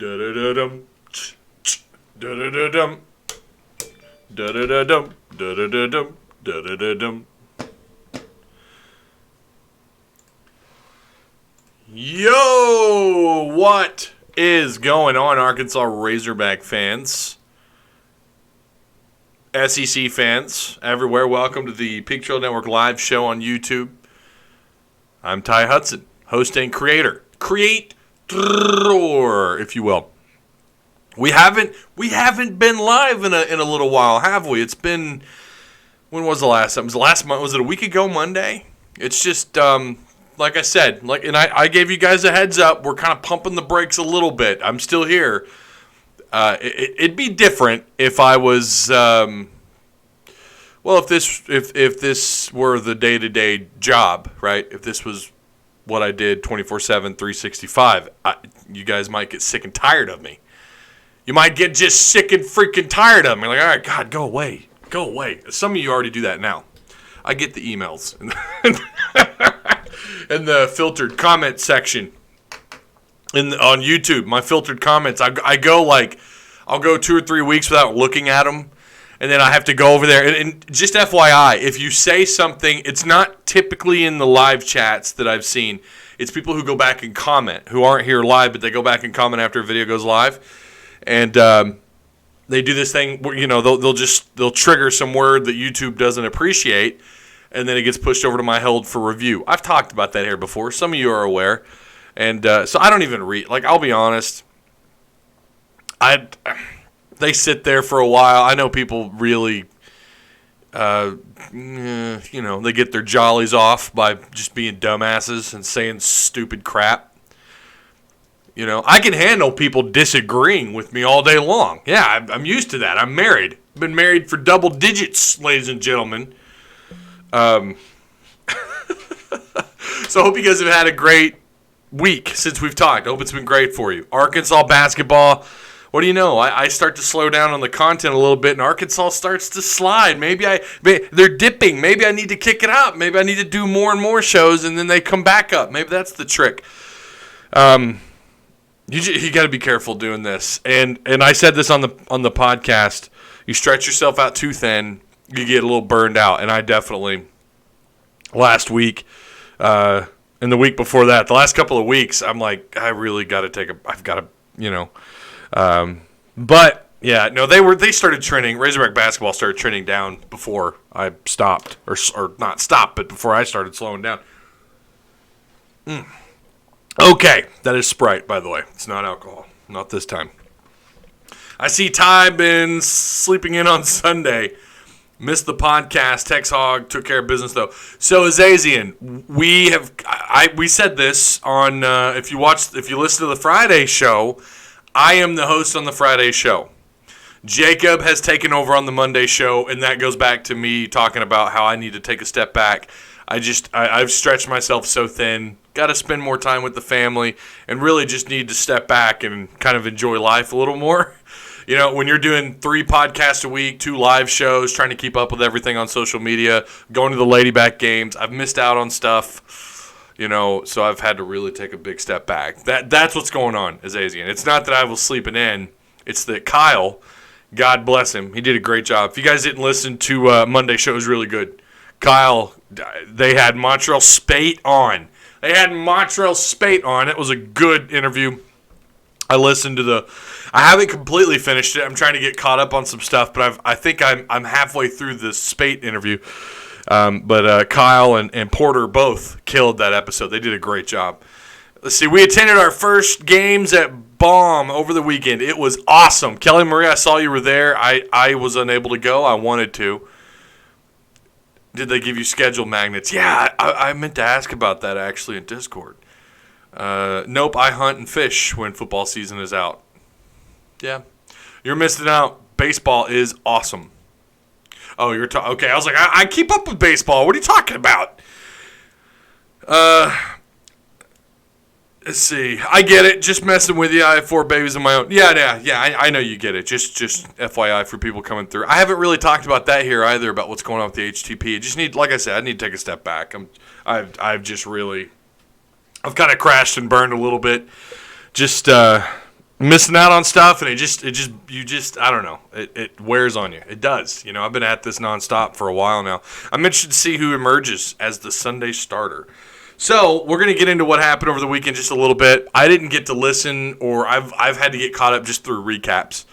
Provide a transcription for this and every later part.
Da-da-da-dum. Da-da-da-dum. Da-da-da-dum. Da-da-da-dum. Da-da-da-dum. Yo! What is going on, Arkansas Razorback fans? SEC fans everywhere, welcome to the Pig Trail Network live show on YouTube. I'm Ty Hudson, host and creator, if you will. We haven't been live in a little while, have we? It's been, when was the last time? It was the last month. Was it a week ago Monday? It's just like I said, and I gave you guys a heads up. We're kind of pumping the brakes a little bit. I'm still here. It'd be different if I was, if this were the day-to-day job, right? If this was what I did 24/7, 365, you guys might get sick and tired of me. You might get just sick and freaking tired of me. Like, all right, God, go away. Go away. Some of you already do that now. I get the emails in the filtered comment section. On YouTube, my filtered comments, I'll go 2 or 3 weeks without looking at them, and then I have to go over there. And just FYI, if you say something, it's not typically in the live chats that I've seen. It's people who go back and comment, who aren't here live, but they go back and comment after a video goes live, and they do this thing where, they'll trigger some word that YouTube doesn't appreciate, and then it gets pushed over to my held for review. I've talked about that here before. Some of you are aware. And so I don't even read. Like, I'll be honest. They sit there for a while. I know people really, they get their jollies off by just being dumbasses and saying stupid crap. I can handle people disagreeing with me all day long. Yeah, I'm used to that. I'm married. I've been married for double digits, ladies and gentlemen. So I hope you guys have had a great week since we've talked. I hope it's been great for you. Arkansas basketball, what do you know? I start to slow down on the content a little bit, and Arkansas starts to slide. They're dipping. Maybe I need to kick it up. Maybe I need to do more and more shows, and then they come back up. Maybe that's the trick. You got to be careful doing this. And I said this on the podcast. You stretch yourself out too thin, you get a little burned out. And I definitely, last week, and the week before that, the last couple of weeks, I'm like, I really got to but yeah, no, they started trending. Razorback basketball started trending down before I stopped, or not stopped, but before I started slowing down. Okay, that is Sprite, by the way. It's not alcohol, not this time. I see Ty been sleeping in on Sunday. Missed the podcast. Tex Hog took care of business though. So Azazian, we said this on if you listen to the Friday show, I am the host on the Friday show. Jacob has taken over on the Monday show, and that goes back to me talking about how I need to take a step back. I've stretched myself so thin. Got to spend more time with the family, and really just need to step back and kind of enjoy life a little more. When you're doing 3 podcasts a week, 2 live shows, trying to keep up with everything on social media, going to the Ladyback games, I've missed out on stuff, so I've had to really take a big step back. That's what's going on, Azazian. It's not that I was sleeping in. It's that Kyle, God bless him, he did a great job. If you guys didn't listen to Monday show, it was really good. Kyle, they had Montreal Spate on. It was a good interview. I listened to I haven't completely finished it. I'm trying to get caught up on some stuff, but I think I'm halfway through the Spate interview. But Kyle and Porter both killed that episode. They did a great job. Let's see. We attended our first games at Baum over the weekend. It was awesome. Kelly Marie, I saw you were there. I was unable to go. I wanted to. Did they give you schedule magnets? Yeah, I meant to ask about that actually in Discord. Nope, I hunt and fish when football season is out. Yeah, you're missing out. Baseball is awesome. Oh, okay. I was like, I keep up with baseball. What are you talking about? Let's see. I get it. Just messing with you. I have 4 babies of my own. Yeah. I know you get it. Just FYI for people coming through. I haven't really talked about that here either, about what's going on with the HTP. Like I said, I need to take a step back. I've kind of crashed and burned a little bit. Just missing out on stuff, and I don't know. It wears on you. It does. I've been at this nonstop for a while now. I'm interested to see who emerges as the Sunday starter. So we're going to get into what happened over the weekend just a little bit. I didn't get to listen, or I've had to get caught up just through recaps.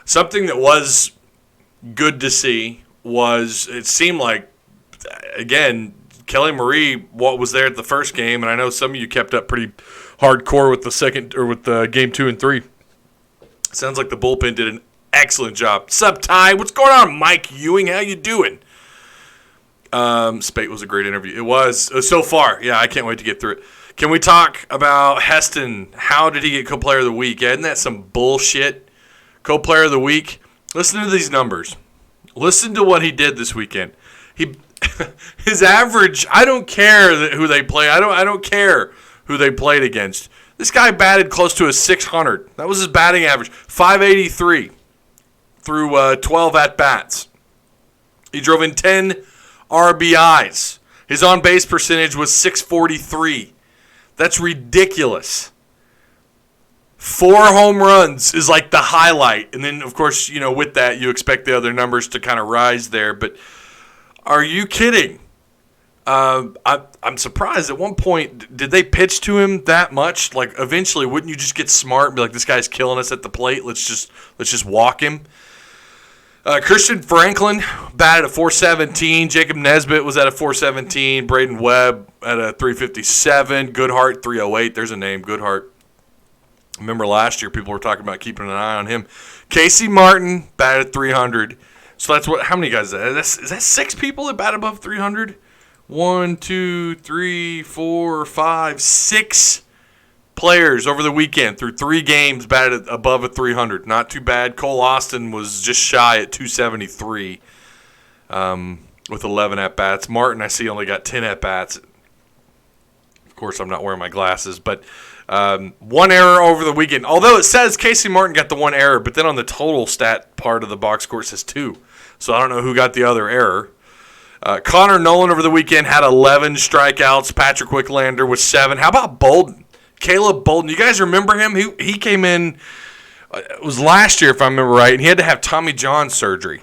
Something that was good to see was, it seemed like, again, Kelly Marie, what was there at the first game, and I know some of you kept up pretty hardcore with the second, or with the game 2 and 3. Sounds like the bullpen did an excellent job. Sup, Ty? What's going on, Mike Ewing? How you doing? Spate was a great interview. It was so far. Yeah, I can't wait to get through it. Can we talk about Hestand? How did he get Co-Player of the Week? Isn't that some bullshit? Co-Player of the Week. Listen to these numbers. Listen to what he did this weekend. His average. I don't care who they play. I don't care who they played against. This guy batted close to a 600. That was his batting average. 583 through 12 at bats. He drove in 10 RBIs. His on-base percentage was .643. That's ridiculous. 4 home runs is like the highlight. And then, of course, with that, you expect the other numbers to kind of rise there. But are you kidding? I'm surprised. At one point, did they pitch to him that much? Like, eventually, wouldn't you just get smart and be like, this guy's killing us at the plate. Let's just walk him. Christian Franklin batted at .417. Jacob Nesbitt was at a .417. Braden Webb at a .357. Goodhart, .308. There's a name, Goodhart. Remember last year, people were talking about keeping an eye on him. Casey Martin batted at .300. So that's how many guys is that 6 people that bat above .300? 1, 2, 3, 4, 5, 6 players over the weekend through 3 games batted above a .300. Not too bad. Cole Austin was just shy at .273 with 11 at-bats. Martin, I see, only got 10 at-bats. Of course, I'm not wearing my glasses, but 1 error over the weekend. Although it says Casey Martin got the 1 error, but then on the total stat part of the box score it says 2. So I don't know who got the other error. Connor Nolan over the weekend had 11 strikeouts. Patrick Wicklander with 7. How about Bolden? Caleb Bolden. You guys remember him? He came in, it was last year if I remember right, and he had to have Tommy John surgery.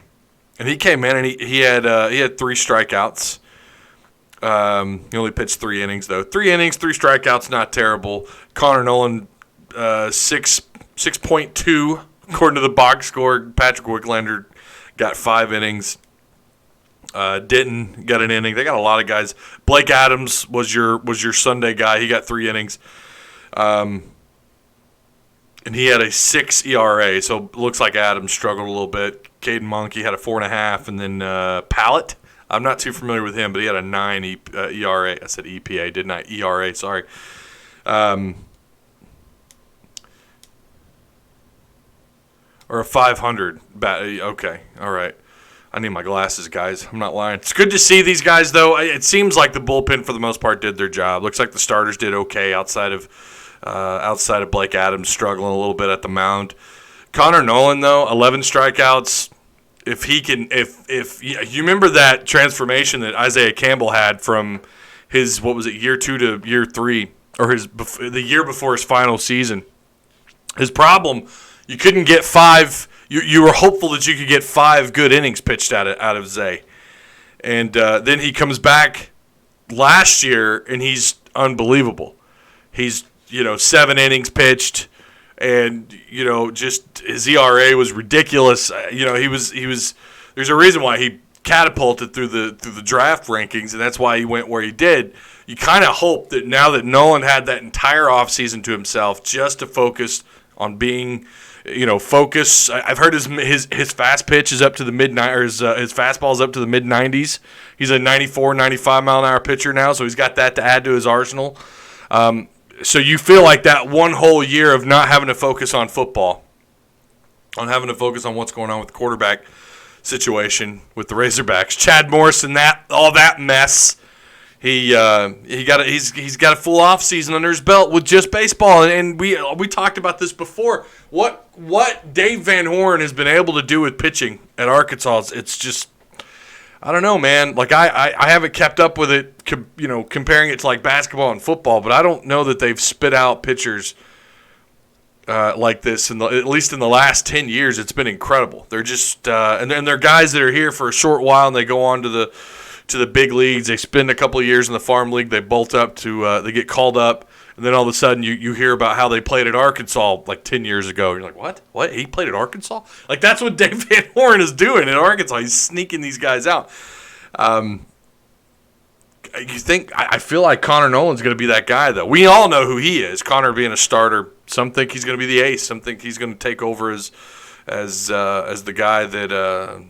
And he came in and he had 3 strikeouts. He only pitched 3 innings, though. 3 innings, 3 strikeouts, not terrible. Connor Nolan, 6.2 according to the box score. Patrick Wicklander got 5 innings. Denton got an inning. They got a lot of guys. Blake Adams was your Sunday guy. He got 3 innings. And he had a 6 ERA, so it looks like Adams struggled a little bit. Caden Monkey had a 4.5, and then Pallett. I'm not too familiar with him, but he had a 9 ERA. I said EPA, didn't I? ERA, sorry. Or a 500 bat. Okay, all right. I need my glasses, guys. I'm not lying. It's good to see these guys, though. It seems like the bullpen, for the most part, did their job. Looks like the starters did okay outside of Blake Adams struggling a little bit at the mound. Connor Nolan, though, 11 strikeouts. If you remember that transformation that Isaiah Campbell had from his, year 2 to year 3, or the year before his final season. His problem, you couldn't get 5. You were hopeful that you could get 5 good innings pitched out of Zay. And then he comes back last year, and he's unbelievable. He's, 7 innings pitched, and, just his ERA was ridiculous. He was there's a reason why he catapulted through the draft rankings, and that's why he went where he did. You kind of hope that now that Nolan had that entire offseason to himself just to focus on being – focus. I've heard his fast pitch is up to the his fastball is up to the mid-90s. He's a 94, 95 mile an hour pitcher now, so he's got that to add to his arsenal. So you feel like that one whole year of not having to focus on football, on having to focus on what's going on with the quarterback situation with the Razorbacks. Chad Morrison, all that mess. He's got a full off season under his belt with just baseball, and we talked about this before. What Dave Van Horn has been able to do with pitching at Arkansas, it's just, I don't know, man. Like I haven't kept up with it, comparing it to like basketball and football, but I don't know that they've spit out pitchers like this, at least in the last 10 years. It's been incredible. They're just and they're guys that are here for a short while, and they go on to the big leagues. They spend a couple of years in the farm league. They bolt up to they get called up, and then all of a sudden you hear about how they played at Arkansas like 10 years ago. You're like, what? He played at Arkansas? Like, that's what Dave Van Horn is doing in Arkansas. He's sneaking these guys out. I feel like Connor Nolan's going to be that guy, though. We all know who he is. Connor being a starter. Some think he's going to be the ace. Some think he's going to take over as the guy that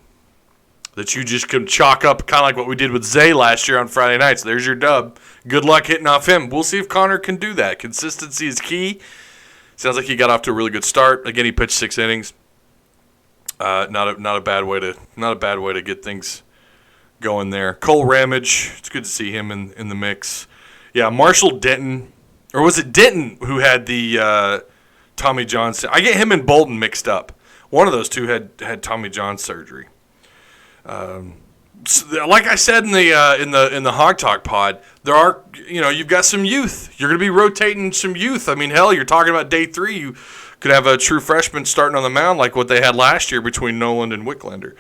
you just can chalk up, kind of like what we did with Zay last year on Friday nights. There's your dub. Good luck hitting off him. We'll see if Connor can do that. Consistency is key. Sounds like he got off to a really good start. Again, he pitched 6 innings. Not a bad way to get things going there. Cole Ramage, it's good to see him in the mix. Yeah, Marshall Denton, or was it Denton who had the Tommy John? I get him and Bolton mixed up. One of those two had Tommy John surgery. Like I said in the Hog Talk pod, there are, you've got some youth. You're going to be rotating some youth. I mean, hell, you're talking about day 3. You could have a true freshman starting on the mound like what they had last year between Noland and Wicklander.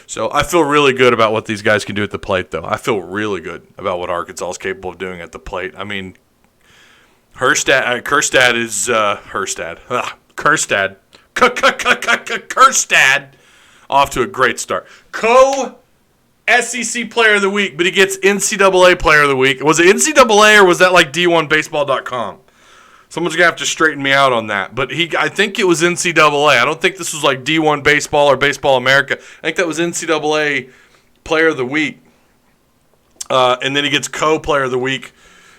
So I feel really good about what these guys can do at the plate, though. I feel really good about what Arkansas is capable of doing at the plate. I mean, Kerstad off to a great start. SEC Player of the Week, but he gets NCAA Player of the Week. Was it NCAA or was that like D1Baseball.com? Someone's going to have to straighten me out on that. But I think it was NCAA. I don't think this was like D1 Baseball or Baseball America. I think that was NCAA Player of the Week. And then he gets Player of the Week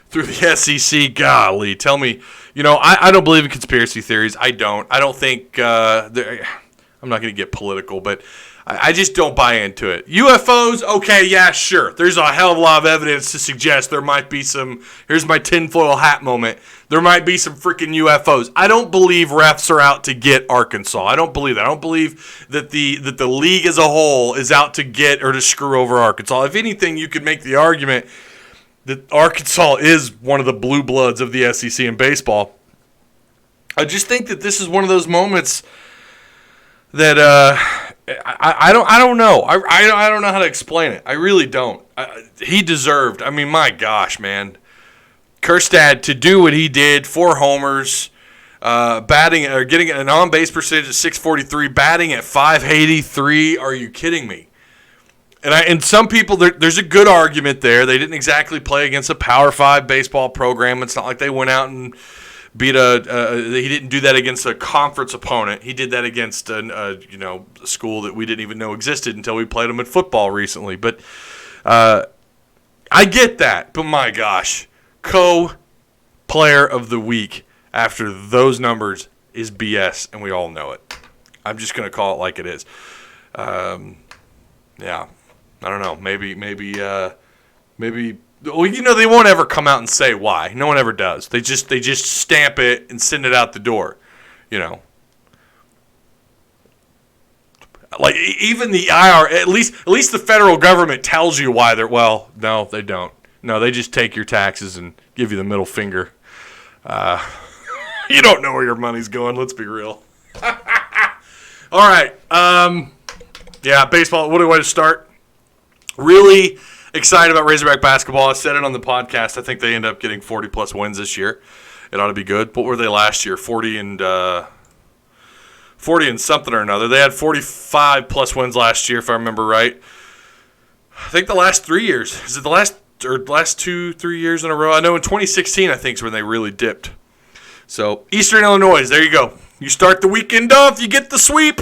through the SEC. Golly, tell me. I don't believe in conspiracy theories. I don't think I'm not going to get political, but I just don't buy into it. UFOs, okay, yeah, sure. There's a hell of a lot of evidence to suggest there might be some, here's my tinfoil hat moment, there might be some freaking UFOs. I don't believe refs are out to get Arkansas. I don't believe that. I don't believe that the league as a whole is out to get or to screw over Arkansas. If anything, you could make the argument that Arkansas is one of the blue bloods of the SEC in baseball. I just think that this is one of those moments that I don't know. I don't know how to explain it. I really don't. He deserved. I mean, my gosh, man. Kerstad to do what he did, 4 homers, batting or getting an on-base percentage of .643, batting at .583. Are you kidding me? And some people, there's a good argument there. They didn't exactly play against a Power 5 baseball program. It's not like they went out and beat he didn't do that against a conference opponent. He did that against a school that we didn't even know existed until we played them in football recently. But I get that. But my gosh, Player of the Week after those numbers is BS, and we all know it. I'm just going to call it like it is. Yeah, I don't know. Maybe. Well, they won't ever come out and say why. No one ever does. They just stamp it and send it out the door, Like even the IR, at least the federal government tells you why they're. Well, no, they don't. No, they just take your taxes and give you the middle finger. You don't know where your money's going. Let's be real. All right. Yeah, baseball. What do I want to start? Really excited about Razorback basketball. I said it on the podcast. I think they end up getting 40-plus wins this year. It ought to be good. What were they last year? 40 and something or another. They had 45-plus wins last year, if I remember right. I think the last 3 years. Is it the last 2-3 years in a row? I know in 2016, I think, is when they really dipped. So, Eastern Illinois, there you go. You start the weekend off, you get the sweep.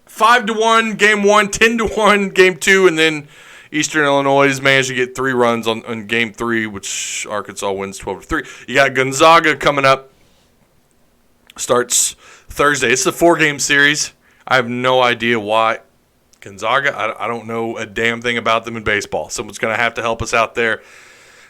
5-1, game 1, 10-1, game 2, and then Eastern Illinois managed to get 3 runs on game 3, which Arkansas wins 12-3. You got Gonzaga coming up. Starts Thursday. It's a 4-game series. I have no idea why. Gonzaga, I don't know a damn thing about them in baseball. Someone's going to have to help us out there.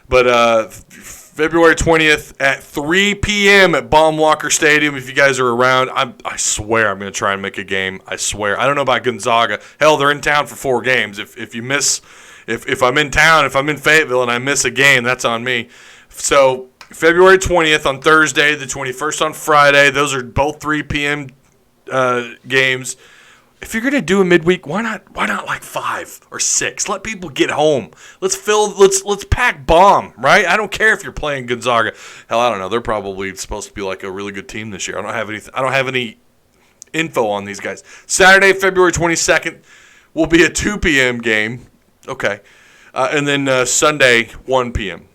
But February 20th at 3 p.m. at Baum-Walker Stadium. If you guys are around, I swear I'm going to try and make a game. I swear. I don't know about Gonzaga. Hell, they're in town for 4 games. If I'm in town, if I'm in Fayetteville and I miss a game, that's on me. So February 20th on Thursday, the 21st on Friday. Those are both 3 p.m. Games. If you're gonna do a midweek, why not like 5 or 6? Let people get home. Let's pack bomb, right? I don't care if you're playing Gonzaga. Hell, I don't know. They're probably supposed to be like a really good team this year. I don't have any info on these guys. Saturday, February 22nd will be a 2 p.m. game. Okay, and then Sunday 1 p.m.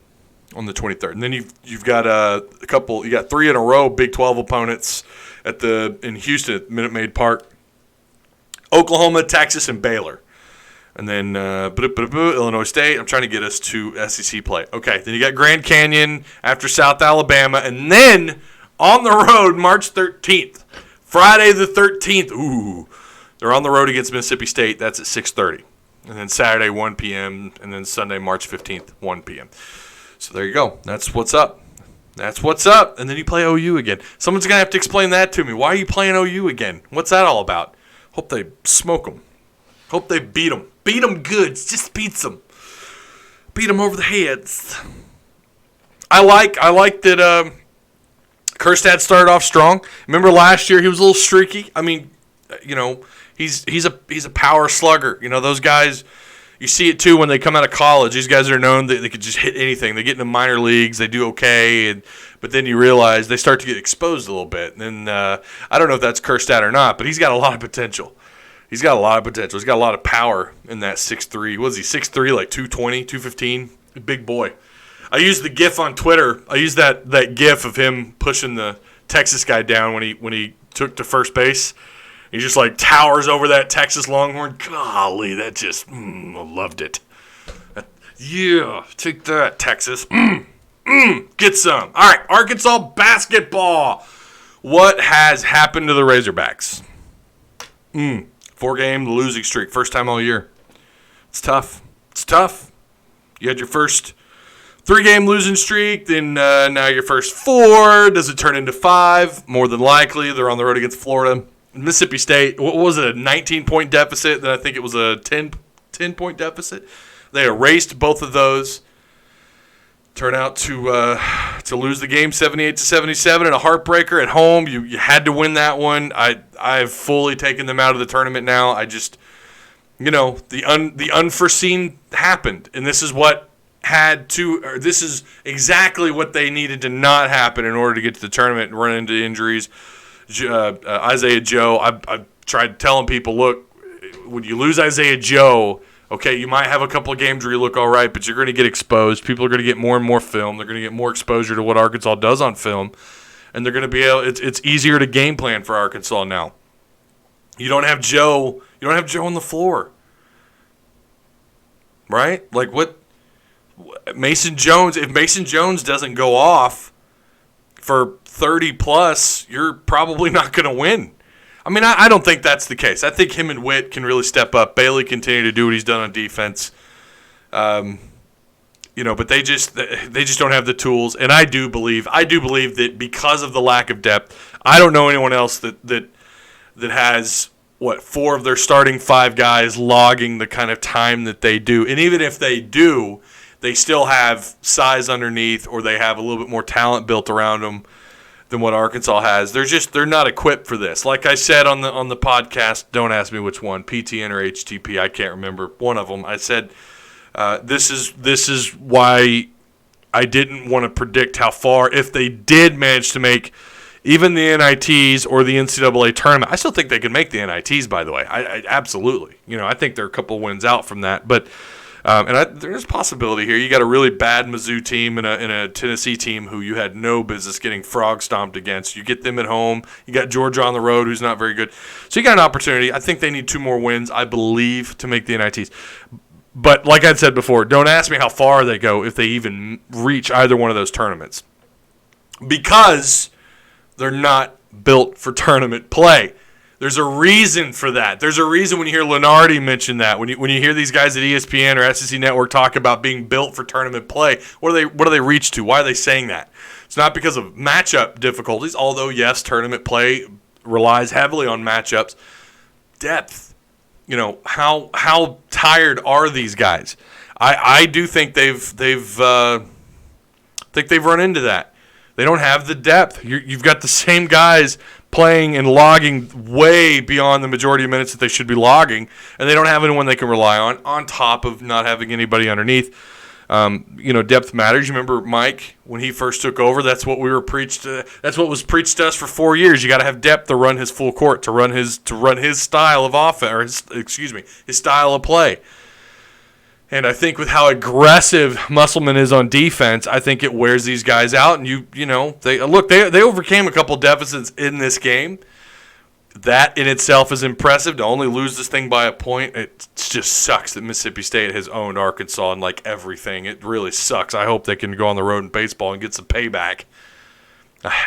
on the 23rd. And then you've got a couple. You got 3 in a row Big 12 opponents in Houston at Minute Maid Park. Oklahoma, Texas, and Baylor. And then Illinois State. I'm trying to get us to SEC play. Okay, then you got Grand Canyon after South Alabama. And then on the road, March 13th. Friday the 13th. Ooh, they're on the road against Mississippi State. That's at 6:30. And then Saturday, 1 p.m. And then Sunday, March 15th, 1 p.m. So there you go. That's what's up. And then you play OU again. Someone's going to have to explain that to me. Why are you playing OU again? What's that all about? Hope they smoke them. Hope they beat them. Beat them good. Just beats them. Beat them over the heads. I like that Kerstad started off strong. Remember last year he was a little streaky. I mean, he's a power slugger. Those guys, you see it too when they come out of college. These guys are known that they could just hit anything. They get into minor leagues. They do okay, but then you realize they start to get exposed a little bit. And I don't know if that's Kerstad or not, but he's got a lot of potential. He's got a lot of power in that 6'3". What is he, 6'3", like 220, 215? Big boy. I used the GIF on Twitter. I used that GIF of him pushing the Texas guy down when he took to first base. He just like towers over that Texas Longhorn. Golly, that just, I loved it. Yeah, take that, Texas. Get some. All right, Arkansas basketball. What has happened to the Razorbacks? 4-game losing streak, first time all year. It's tough. You had your first 3-game losing streak, then now your first 4. Does it turn into 5? More than likely. They're on the road against Florida. Mississippi State, what was it, a 19-point deficit? Then I think it was a 10-point deficit. They erased both of those. Turn out to lose the game 78-77 in a heartbreaker at home. You had to win that one. I've fully taken them out of the tournament now. I just, the unforeseen happened, and this is this is exactly what they needed to not happen in order to get to the tournament and run into injuries. Isaiah Joe, I tried telling people, look, when you lose Isaiah Joe, okay, you might have a couple of games where you look all right, but you're going to get exposed. People are going to get more and more film. They're going to get more exposure to what Arkansas does on film, and they're going to be able. It's easier to game plan for Arkansas now. You don't have Joe. You don't have Joe on the floor, right? Like what? Mason Jones. If Mason Jones doesn't go off for 30+, you're probably not going to win. I mean, I don't think that's the case. I think him and Witt can really step up. Bailey continue to do what he's done on defense. But they just don't have the tools. And I do believe that because of the lack of depth, I don't know anyone else that has 4 of their starting 5 guys logging the kind of time that they do. And even if they do, they still have size underneath, or they have a little bit more talent built around them than what Arkansas has. They're not equipped for this. Like I said on the podcast, don't ask me which one, PTN or HTP, I can't remember. One of them. I said this is why I didn't want to predict how far, if they did manage to make even the NITs or the NCAA tournament. I still think they can make the NITs, by the way. I absolutely. I think they're a couple wins out from that, but. There's a possibility here. You got a really bad Mizzou team and a Tennessee team who you had no business getting frog stomped against. You get them at home. You got Georgia on the road, who's not very good. So you got an opportunity. I think they need 2 more wins, I believe, to make the NITs. But like I said before, don't ask me how far they go if they even reach either one of those tournaments, because they're not built for tournament play. There's a reason for that. There's a reason when you hear Lenardi mention that. When you hear these guys at ESPN or SEC Network talk about being built for tournament play, what do they reach to? Why are they saying that? It's not because of matchup difficulties, although yes, tournament play relies heavily on matchups. Depth. How tired are these guys? I do think they've think they've run into that. They don't have the depth. You've got the same guys playing and logging way beyond the majority of minutes that they should be logging, and they don't have anyone they can rely on top of not having anybody underneath. Depth matters. You remember Mike when he first took over? That's what we were preached. That's what was preached to us for 4 years. You got to have depth to run his full court, to run his style of offense, or his style of play. And I think with how aggressive Musselman is on defense, I think it wears these guys out. And they overcame a couple deficits in this game. That in itself is impressive. To only lose this thing by a point, it just sucks that Mississippi State has owned Arkansas in like everything. It really sucks. I hope they can go on the road in baseball and get some payback.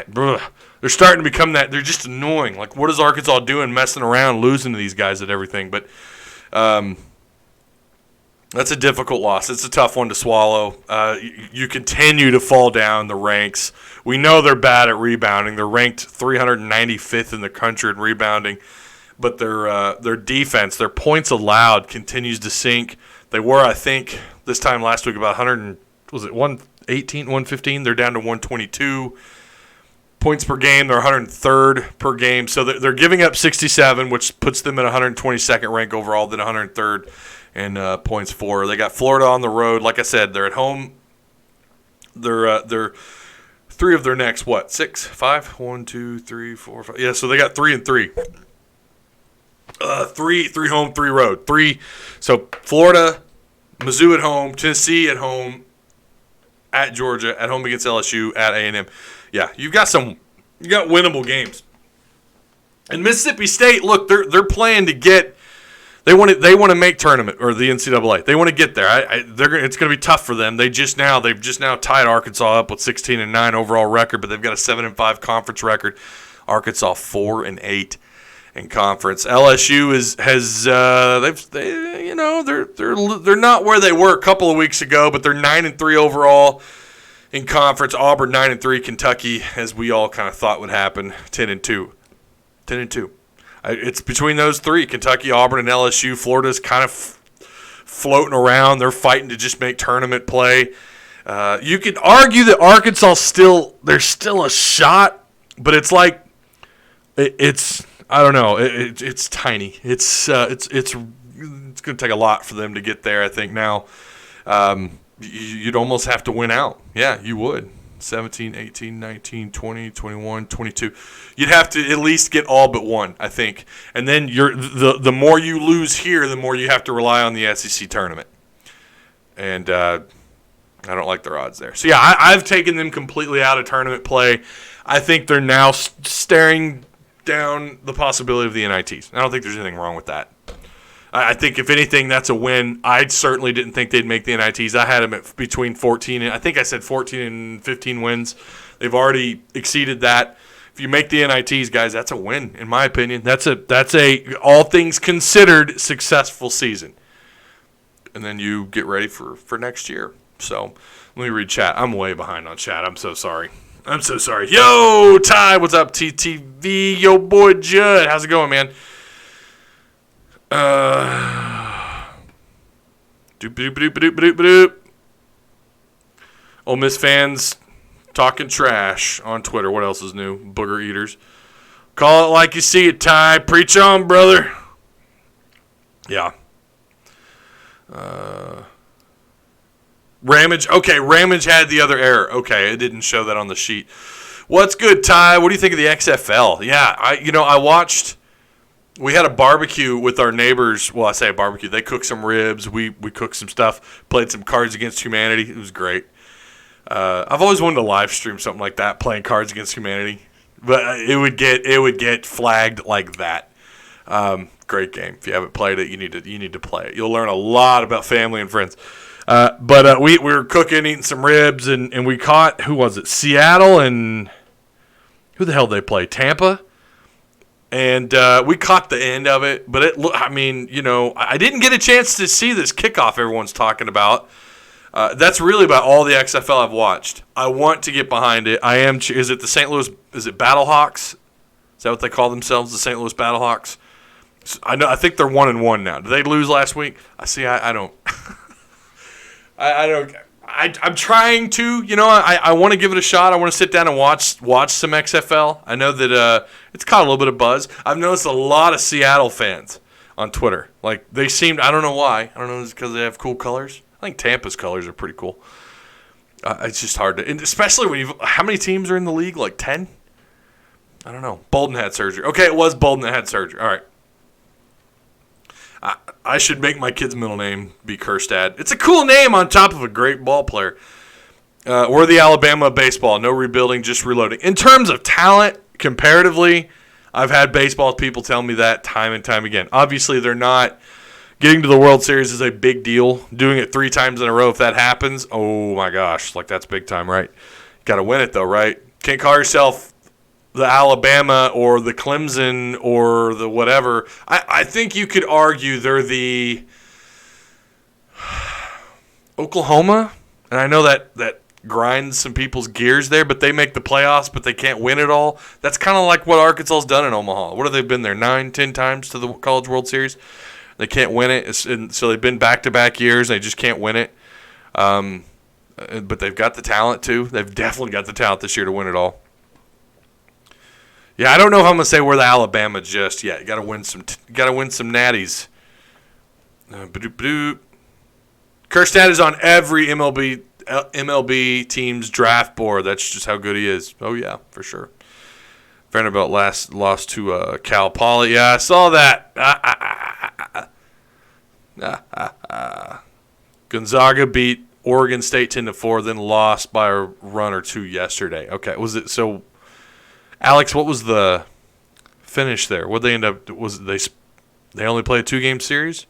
They're starting to become that. They're just annoying. Like, what is Arkansas doing messing around, losing to these guys at everything? But that's a difficult loss. It's a tough one to swallow. You continue to fall down the ranks. We know they're bad at rebounding. They're ranked 395th in the country in rebounding, but their defense, their points allowed, continues to sink. They were, I think, this time last week about 118, 115. They're down to 122 points per game. They're 103rd per game. So they're giving up 67, which puts them at 122nd rank overall, then 103rd. And points for. They got Florida on the road. Like I said, they're at home. They're three of their next, 6, 5? 1, 2, 3, 4, 5. Yeah, so they got 3 and 3. Three home, 3 road. 3. So Florida, Mizzou at home, Tennessee at home, at Georgia, at home against LSU, at A&M. Yeah, you got winnable games. And Mississippi State, look, they're playing to get. They want to make tournament, or the NCAA. They want to get there. It's going to be tough for them. They've just now tied Arkansas up with 16-9 overall record, but they've got a 7-5 conference record. Arkansas 4-8 in conference. LSU they're not where they were a couple of weeks ago, but they're 9-3 overall in conference. Auburn 9-3, Kentucky, as we all kind of thought would happen, 10-2. 10-2. It's between those three, Kentucky, Auburn, and LSU. Florida's kind of floating around. They're fighting to just make tournament play. You could argue that Arkansas there's still a shot, but it's like it's I don't know. It's tiny. It's going to take a lot for them to get there. I think now you'd almost have to win out. Yeah, you would. 17, 18, 19, 20, 21, 22. You'd have to at least get all but one, I think. And then the more you lose here, the more you have to rely on the SEC tournament. And I don't like their odds there. So, yeah, I've taken them completely out of tournament play. I think they're now staring down the possibility of the NITs. I don't think there's anything wrong with that. I think, if anything, that's a win. I certainly didn't think they'd make the NITs. I had them at between 14 and I think I said 14 and 15 wins. They've already exceeded that. If you make the NITs, guys, that's a win, in my opinion. That's a all things considered successful season. And then you get ready for next year. So let me read chat. I'm way behind on chat. I'm so sorry. Yo, Ty, what's up, TTV? Yo, boy, Judd. How's it going, man? Doop. Ole Miss fans talking trash on Twitter. What else is new? Booger eaters. Call it like you see it, Ty. Preach on, brother. Yeah. Ramage. Okay, Ramage had the other error. Okay, it didn't show that on the sheet. What's good, Ty? What do you think of the XFL? Yeah, I watched. We had a barbecue with our neighbors. Well, I say a barbecue. They cooked some ribs. We cooked some stuff. Played some Cards Against Humanity. It was great. I've always wanted to live stream something like that, playing Cards Against Humanity, but it would get flagged like that. Great game. If you haven't played it, you need to play it. You'll learn a lot about family and friends. But we were cooking, eating some ribs, and we caught, who was it? Seattle and who the hell did they play? Tampa. And we caught the end of it, but I didn't get a chance to see this kickoff everyone's talking about. That's really about all the XFL I've watched. I want to get behind it. Is it the St. Louis? Is it Battlehawks? Is that what they call themselves, the St. Louis Battlehawks? I think they're 1-1 now. Did they lose last week? I don't. I I'm trying to, I want to give it a shot. I want to sit down and watch some XFL. I know that it's caught a little bit of buzz. I've noticed a lot of Seattle fans on Twitter. Like, they seemed, I don't know why. I don't know if it's because they have cool colors. I think Tampa's colors are pretty cool. It's just hard to, and especially when how many teams are in the league? Like 10? I don't know. Bolden had surgery. Okay, it was Bolden that had surgery. All right. I should make my kid's middle name be Kirstad. It's a cool name on top of a great ball player. We're the Alabama of baseball. No rebuilding, just reloading. In terms of talent, comparatively, I've had baseball people tell me that time and time again. Obviously, they're not. Getting to the World Series is a big deal. Doing it 3 times in a row, if that happens, oh my gosh, like that's big time, right? Got to win it though, right? Can't call yourself the Alabama or the Clemson or the whatever. I think you could argue they're the Oklahoma, and I know that grinds some people's gears there, but they make the playoffs, but they can't win it all. That's kind of like what Arkansas's done in Omaha. What have they been there, 9, 10 times to the College World Series? They can't win it, so they've been back-to-back years. They just can't win it. But they've got the talent, too. They've definitely got the talent this year to win it all. Yeah, I don't know if I'm gonna say we're the Alabama just yet. You gotta win some natties. Kirstad is on every MLB team's draft board. That's just how good he is. Oh yeah, for sure. Vanderbilt lost to Cal Poly. Yeah, I saw that. Gonzaga beat Oregon State 10-4, then lost by a run or two yesterday. Okay, was it so? Alex, what was the finish there? What they end up? Was they only play a 2-game series?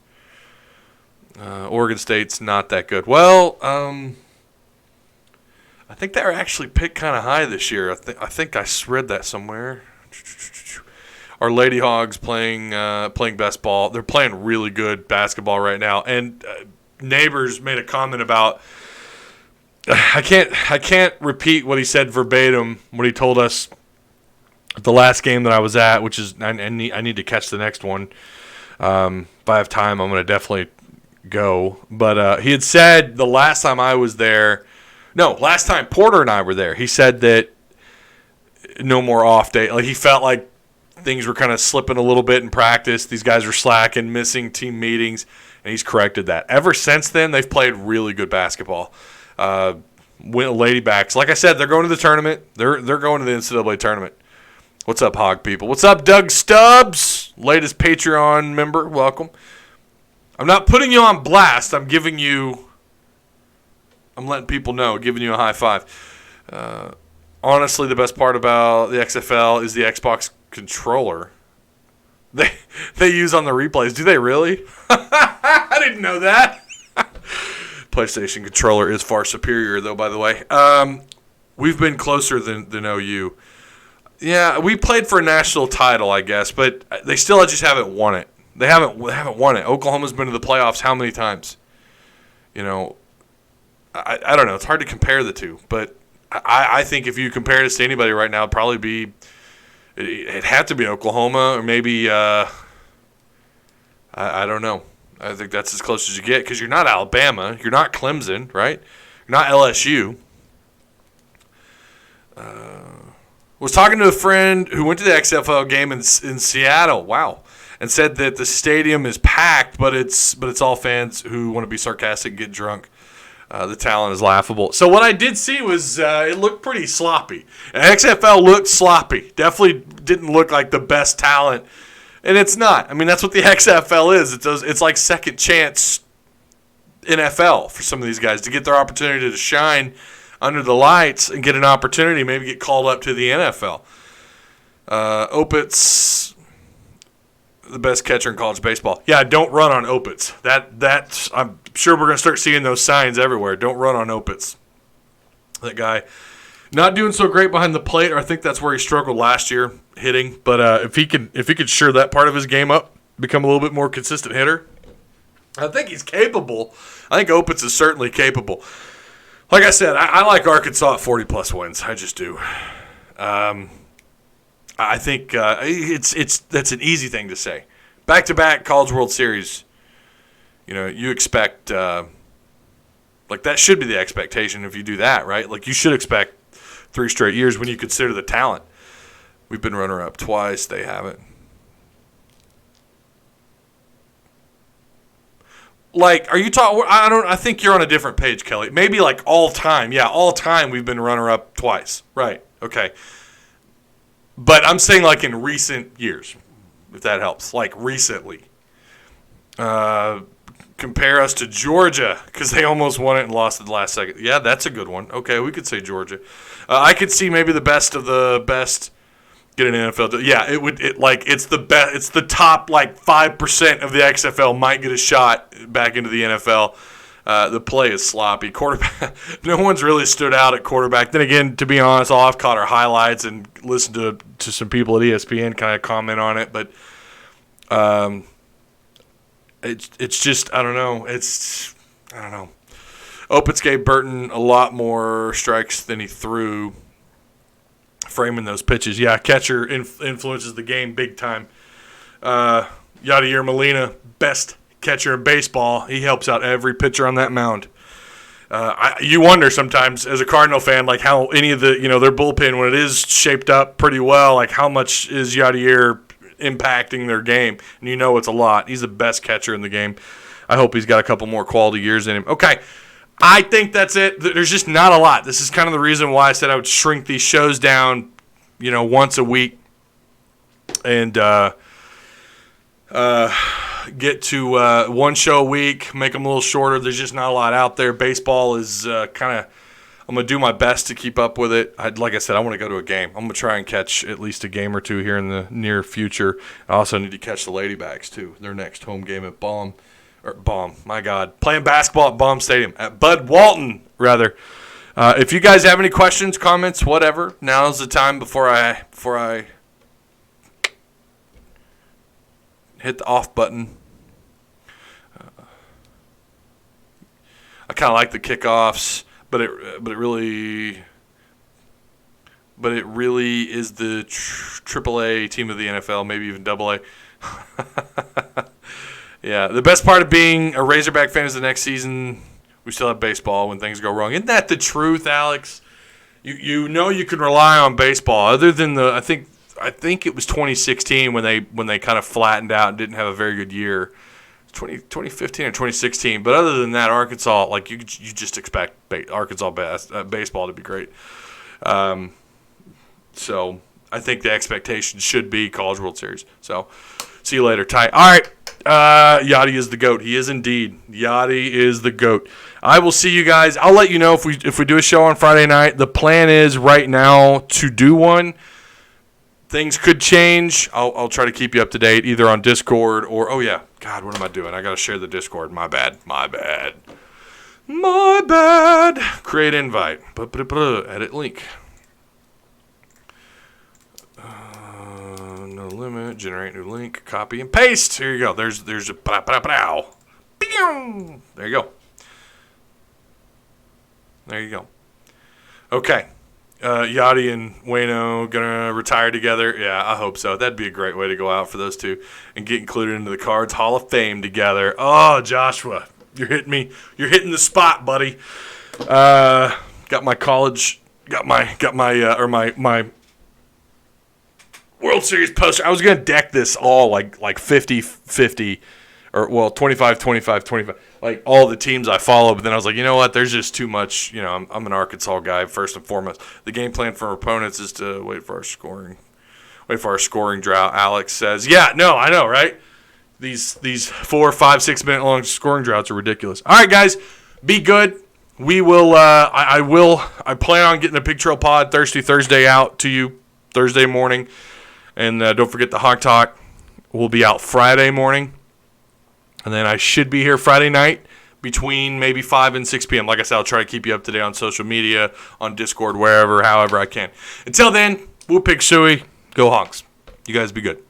Oregon State's not that good. Well, I think they were actually picked kind of high this year. I think I read that somewhere. Our Lady Hogs playing best ball. They're playing really good basketball right now. And Neighbors made a comment about. I can't repeat what he said verbatim. What he told us. The last game that I was at, which is I need to catch the next one. If I have time, I'm going to definitely go. But he had said the last time I was there, last time Porter and I were there, he said that no more off day. Like he felt like things were kind of slipping a little bit in practice. These guys were slacking, missing team meetings, and he's corrected that. Ever since then, they've played really good basketball. Ladybacks, like I said, they're going to the tournament. They're going to the NCAA tournament. What's up, Hog people? What's up, Doug Stubbs? Latest Patreon member. Welcome. I'm not putting you on blast. I'm letting people know, giving you a high five. Honestly, the best part about the XFL is the Xbox controller they use on the replays. Do they really? I didn't know that. PlayStation controller is far superior, though, by the way. We've been closer than OU. Yeah, we played for a national title, I guess, but they still just haven't won it. They haven't won it. Oklahoma's been to the playoffs how many times? I don't know. It's hard to compare the two, but I think if you compare this to anybody right now, it'd probably be it'd have to be Oklahoma or maybe I don't know. I think that's as close as you get because you're not Alabama, you're not Clemson, right? You're not LSU. Was talking to a friend who went to the XFL game in Seattle. Wow. And said that the stadium is packed, but it's all fans who want to be sarcastic and get drunk. The talent is laughable. So what I did see was it looked pretty sloppy. XFL looked sloppy. Definitely didn't look like the best talent. And it's not. I mean, that's what the XFL is. It's like second chance NFL for some of these guys to get their opportunity to shine under the lights and get an opportunity, maybe get called up to the NFL. Opitz, the best catcher in college baseball. Yeah, don't run on Opitz. That's I'm sure we're going to start seeing those signs everywhere. Don't run on Opitz. That guy not doing so great behind the plate, or I think that's where he struggled last year hitting. But if he could shore that part of his game up, become a little bit more consistent hitter, I think he's capable. I think Opitz is certainly capable. Like I said, I like Arkansas at 40-plus wins. I just do. I think that's an easy thing to say. Back-to-back College World Series, you expect Like, that should be the expectation if you do that, right? Like, you should expect 3 straight years when you consider the talent. We've been runner-up twice. They haven't. Like, are you talking? I think you're on a different page, Kelly. Maybe like all time. Yeah, all time we've been runner-up twice. Right. Okay. But I'm saying like in recent years, if that helps. Like recently. Compare us to Georgia because they almost won it and lost at the last second. Yeah, that's a good one. Okay, we could say Georgia. I could see maybe the best of the best get an NFL. Yeah, it would. It's the best. It's the top like 5% of the XFL might get a shot back into the NFL. The play is sloppy. Quarterback. No one's really stood out at quarterback. Then again, to be honest, all I've caught are highlights and listened to some people at ESPN kind of comment on it, but it's just I don't know. I don't know. Opitz gave Burton a lot more strikes than he threw. Framing those pitches. Yeah, catcher influences the game big time. Yadier Molina, best catcher in baseball. He helps out every pitcher on that mound. You wonder sometimes as a Cardinal fan, like how any of the, their bullpen, when it is shaped up pretty well, like how much is Yadier impacting their game? And it's a lot. He's the best catcher in the game. I hope he's got a couple more quality years in him. Okay. I think that's it. There's just not a lot. This is kind of the reason why I said I would shrink these shows down, once a week and get to one show a week, make them a little shorter. There's just not a lot out there. Baseball is kind of – I'm going to do my best to keep up with it. Like I said, I want to go to a game. I'm going to try and catch at least a game or two here in the near future. I also need to catch the Ladybacks, too, their next home game at playing basketball at Baum Stadium, at Bud Walton, rather. If you guys have any questions, comments, whatever, now's the time before I hit the off button. I kind of like the kickoffs, but it really is the AAA team of the NFL, maybe even AA. Yeah, the best part of being a Razorback fan is the next season we still have baseball when things go wrong. Isn't that the truth, Alex? You can rely on baseball. Other than I think it was 2016 when they kind of flattened out and didn't have a very good year. 2015 or 2016. But other than that, Arkansas, like you just expect Arkansas baseball to be great. So I think the expectation should be College World Series. So see you later, Ty. All right. Yachty is the GOAT. He is indeed. Yachty is the GOAT. I will see you guys. I'll let you know if we do a show on Friday night. The plan is right now to do one. Things could change. I'll try to keep you up to date either on Discord or, oh yeah, God, what am I doing? I got to share the Discord. My bad. Create invite. Edit link. No limit. Generate new link. Copy and paste. Here you go. There's a pow. There you go. Okay. Yachty and Wayno gonna retire together. Yeah, I hope so. That'd be a great way to go out for those two and get included into the Cards Hall of Fame together. Oh, Joshua, you're hitting me. You're hitting the spot, buddy. Got my college. Got my World Series poster. I was gonna deck this all like 50-50. Or, 25-25-25, like all the teams I follow. But then I was like, you know what? There's just too much. I'm an Arkansas guy, first and foremost. The game plan for our opponents is to wait for our scoring drought. Alex says, yeah, no, I know, right? These 4, 5, 6 minute long scoring droughts are ridiculous. All right, guys, be good. We will, I plan on getting a Pig Trail Pod Thursday out to you Thursday morning. And don't forget the Hawk Talk will be out Friday morning. And then I should be here Friday night between maybe 5 and 6 p.m. Like I said, I'll try to keep you up to date on social media, on Discord, however I can. Until then, whoop pig suey, go Hogs. You guys be good.